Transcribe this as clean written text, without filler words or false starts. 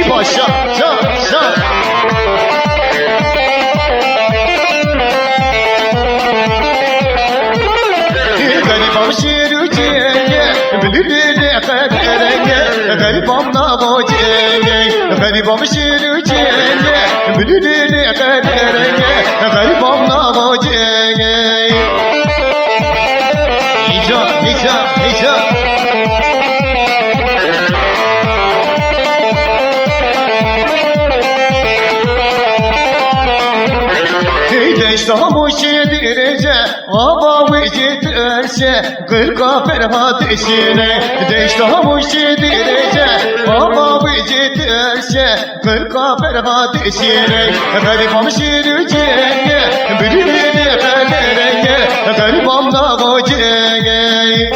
Paşa, şah, şah. Garibam şirüceye, bilirine kadereye, garibam naboceye, garibam şirüceye, bilirine kadereye, garibam naboceye. Nice, nice, nice. Deştamış yedirece, aba vecid erşe, kırka ferhat eşine. Deştamış yedirece, aba vecid erşe, kırka ferhat eşine. Garibam şirüceye, bilirine kadereye, garibam nağoceye.